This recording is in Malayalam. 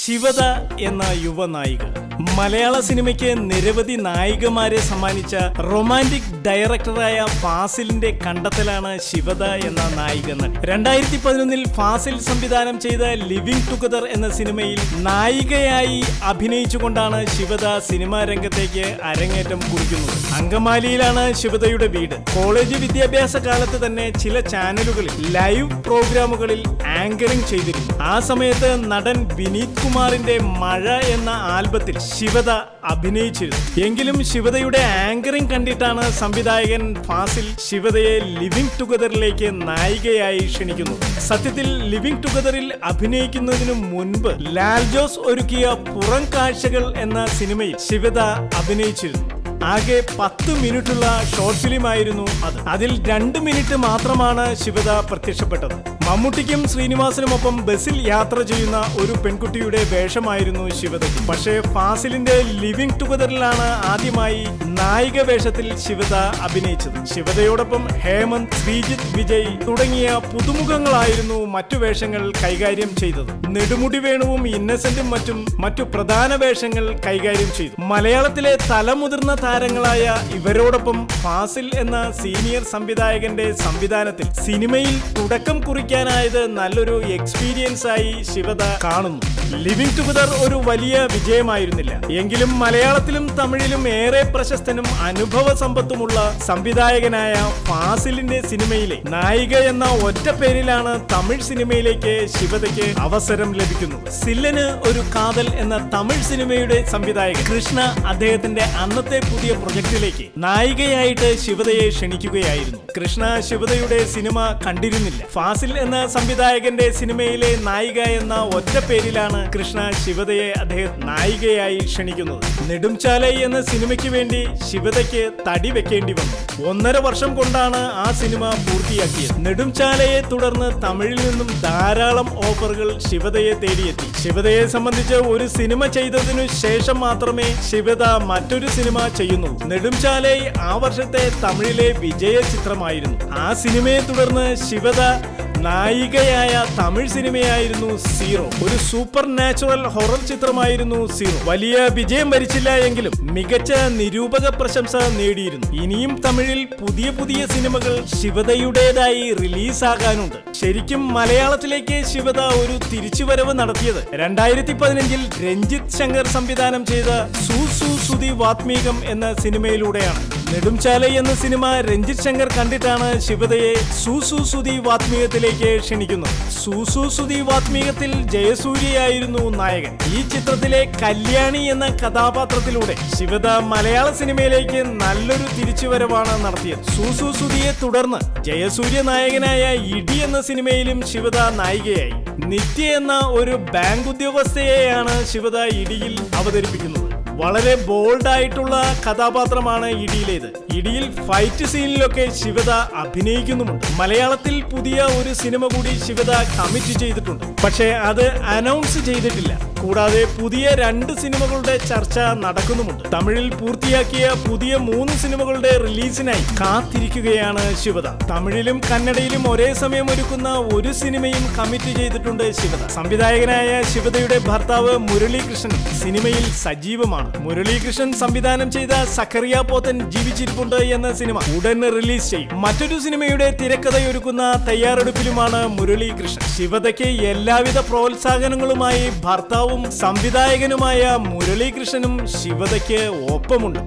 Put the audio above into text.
ശിവദ എന്ന യുവനായിക മലയാള സിനിമയ്ക്ക് നിരവധി നായികമാരെ സമ്മാനിച്ച റൊമാന്റിക് ഡയറക്ടറായ ഫാസിലിന്റെ കണ്ടെത്തലാണ് ശിവദ എന്ന നായിക നടി. 2011 ഫാസിൽ സംവിധാനം ചെയ്ത ലിവിംഗ് ടുഗദർ എന്ന സിനിമയിൽ നായികയായി അഭിനയിച്ചുകൊണ്ടാണ് ശിവദ സിനിമാ രംഗത്തേക്ക് അരങ്ങേറ്റം കുറിക്കുന്നത്. അങ്കമാലിയിലാണ് ശിവദയുടെ വീട്. കോളേജ് വിദ്യാഭ്യാസ കാലത്ത് തന്നെ ചില ചാനലുകളിൽ ലൈവ് പ്രോഗ്രാമുകളിൽ ആങ്കറിംഗ് ചെയ്തിരുന്നു. ആ സമയത്ത് നടൻ വിനീത് കുമാറിന്റെ മഴ എന്ന ആൽബത്തിൽ ശിവദ അഭിനയിച്ചിരുന്നു. എങ്കിലും ശിവദയുടെ ആങ്കറിംഗ് കണ്ടിട്ടാണ് സംവിധായകൻ ഫാസിൽ ശിവദയെ ലിവിംഗ് ടുഗദറിലേക്ക് നായികയായി ക്ഷണിക്കുന്നു. സത്യത്തിൽ ലിവിംഗ് ടുഗദറിൽ അഭിനയിക്കുന്നതിനു മുൻപ് ലാൽ ജോസ് ഒരുക്കിയ പുറം കാഴ്ചകൾ എന്ന സിനിമയിൽ ശിവദ അഭിനയിച്ചിരുന്നു. ആകെ 10 മിനിറ്റുള്ള ഷോർട്ട് ഫിലിം ആയിരുന്നു അത്. അതിൽ 2 മിനിറ്റ് മാത്രമാണ് ശിവദ പ്രത്യക്ഷപ്പെട്ടത്. മമ്മൂട്ടിക്കും ശ്രീനിവാസനുമൊപ്പം ബസ്സിൽ യാത്ര ചെയ്യുന്ന ഒരു പെൺകുട്ടിയുടെ വേഷമായിരുന്നു ശിവദയ്ക്ക്. പക്ഷേ ഫാസിലിന്റെ ലിവിംഗ് ടുഗദറിലാണ് ആദ്യമായി നായിക വേഷത്തിൽ ശിവദ അഭിനയിച്ചത്. ശിവദയോടൊപ്പം ഹേമന്ത്, ശ്രീജിത്ത്, വിജയ് തുടങ്ങിയ പുതുമുഖങ്ങളായിരുന്നു മറ്റു വേഷങ്ങൾ കൈകാര്യം ചെയ്തത്. നെടുമുടി വേണുവും ഇന്നസെന്റും മറ്റു പ്രധാന വേഷങ്ങൾ കൈകാര്യം ചെയ്തു. മലയാളത്തിലെ തലമുതിർന്ന താരങ്ങളായ ഇവരോടൊപ്പം ഫാസിൽ എന്ന സീനിയർ സംവിധായകന്റെ സംവിധാനത്തിൽ സിനിമയിൽ തുടക്കം കുറിക്കാനായത് നല്ലൊരു എക്സ്പീരിയൻസ് ആയി ശിവദ കാണുന്നു. ലിവിംഗ് ടുഗദർ ഒരു വലിയ വിജയമായിരുന്നില്ല. എങ്കിലും മലയാളത്തിലും തമിഴിലും ഏറെ പ്രശസ്തനും അനുഭവ സമ്പത്തുമുള്ള സംവിധായകനായ ഫാസിലിന്റെ സിനിമയിലെ നായിക എന്ന ഒറ്റ പേരിലാണ് തമിഴ് സിനിമയിലേക്ക് ശിവദയ്ക്ക് അവസരം ലഭിക്കുന്നത്. സില്ലന് ഒരു കാതൽ എന്ന തമിഴ് സിനിമയുടെ സംവിധായകൻ കൃഷ്ണ അദ്ദേഹത്തിന്റെ അന്നത്തെ പുതിയ പ്രൊജക്ടിലേക്ക് നായികയായിട്ട് ശിവദയെ ക്ഷണിക്കുകയായിരുന്നു. കൃഷ്ണ ശിവദയുടെ സിനിമ കണ്ടിരുന്നില്ല. ഫാസിൽ എന്ന സംവിധായകന്റെ സിനിമയിലെ നായിക എന്ന ഒറ്റ പേരിലാണ് കൃഷ്ണ ശിവദയെ അദ്ദേഹം നായികയായി ക്ഷണിക്കുന്നത്. നെടുംചാലൈ എന്ന സിനിമയ്ക്ക് വേണ്ടി ശിവദയ്ക്ക് തടി വെക്കേണ്ടി വന്നു. 1.5 വർഷം കൊണ്ടാണ് ആ സിനിമ പൂർത്തിയാക്കിയത്. നെടുംചാലയെ തുടർന്ന് തമിഴിൽ നിന്നും ധാരാളം ഓഫറുകൾ ശിവദയെ തേടിയെത്തി. ശിവദയെ സംബന്ധിച്ച് ഒരു സിനിമ ചെയ്തതിനു ശേഷം മാത്രമേ ശിവദ മറ്റൊരു സിനിമ ചെയ്യുന്നു. നെടുംചാലൈ ആ വർഷത്തെ തമിഴിലെ വിജയ ചിത്രമായിരുന്നു. ആ സിനിമയെ തുടർന്ന് ശിവദ നായികയായ തമിഴ് സിനിമയായിരുന്നു സീറോ. ഒരു സൂപ്പർ നാച്ചുറൽ ഹൊറർ ചിത്രമായിരുന്നു സീറോ. വലിയ വിജയം വരിച്ചില്ല എങ്കിലും മികച്ച നിരൂപക പ്രശംസ നേടിയിരുന്നു. ഇനിയും തമിഴിൽ പുതിയ സിനിമകൾ ശിവദയുടേതായി റിലീസാകാനുണ്ട്. ശരിക്കും മലയാളത്തിലേക്ക് ശിവദ ഒരു തിരിച്ചുവരവ് നടത്തിയത് 2015 രഞ്ജിത്ത് ശങ്കർ സംവിധാനം ചെയ്ത സൂസു സുതി വാത്മീകം എന്ന സിനിമയിലൂടെയാണ്. നെടുംചാലൈ എന്ന സിനിമ രഞ്ജിത്ത് ശങ്കർ കണ്ടിട്ടാണ് ശിവദയെ സൂസു സുതി വാത്മീകത്തിലേക്ക് ക്ഷണിക്കുന്നത്. സൂസു സുതി വാത്മീകത്തിൽ ജയസൂര്യയായിരുന്നു നായകൻ. ഈ ചിത്രത്തിലെ കല്യാണി എന്ന കഥാപാത്രത്തിലൂടെ ശിവദ മലയാള സിനിമയിലേക്ക് നല്ലൊരു തിരിച്ചുവരവാണ് നടത്തിയത്. സൂസു സുതിയെ തുടർന്ന് ജയസൂര്യ നായകനായ ഇടി എന്ന സിനിമയിലും ശിവദ നായികയായി. നിത്യ എന്ന ഒരു ബാങ്ക് ഉദ്യോഗസ്ഥയെയാണ് ശിവദ ഇടിയിൽ അവതരിപ്പിക്കുന്നത്. വളരെ ബോൾഡായിട്ടുള്ള കഥാപാത്രമാണ് ഇടിയിലേത്. ഇടിയിൽ ഫൈറ്റ് സീനിലൊക്കെ ശിവദ അഭിനയിക്കുന്നുമുണ്ട്. മലയാളത്തിൽ പുതിയ ഒരു സിനിമ കൂടി ശിവദ കമ്മിറ്റ് ചെയ്തിട്ടുണ്ട്. പക്ഷേ അത് അനൗൺസ് ചെയ്തിട്ടില്ല. കൂടാതെ പുതിയ 2 സിനിമകളുടെ ചർച്ച നടക്കുന്നുമുണ്ട്. തമിഴിൽ പൂർത്തിയാക്കിയ പുതിയ 3 സിനിമകളുടെ റിലീസിനായി കാത്തിരിക്കുകയാണ് ശിവദ. തമിഴിലും കന്നഡയിലും ഒരേ സമയം ഒരുക്കുന്ന ഒരു സിനിമയും കമ്മിറ്റ് ചെയ്തിട്ടുണ്ട് ശിവദ. സംവിധായകനായ ശിവദയുടെ ഭർത്താവ് മുരളീകൃഷ്ണൻ സിനിമയിൽ സജീവമാണ്. മുരളീകൃഷ്ണൻ സംവിധാനം ചെയ്ത സക്കറിയ പോത്തൻ ജീവിച്ചിരിപ്പുണ്ട് എന്ന സിനിമ ഉടൻ റിലീസ് ചെയ്യും. മറ്റൊരു സിനിമയുടെ തിരക്കഥയൊരുക്കുന്ന തയ്യാറെടുപ്പിലുമാണ് മുരളീകൃഷ്ണൻ. ശിവദയ്ക്ക് എല്ലാവിധ പ്രോത്സാഹനങ്ങളുമായി ഭർത്താവും സംവിധായകനുമായ മുരളീകൃഷ്ണനും ശിവദയ്ക്ക് ഒപ്പമുണ്ട്.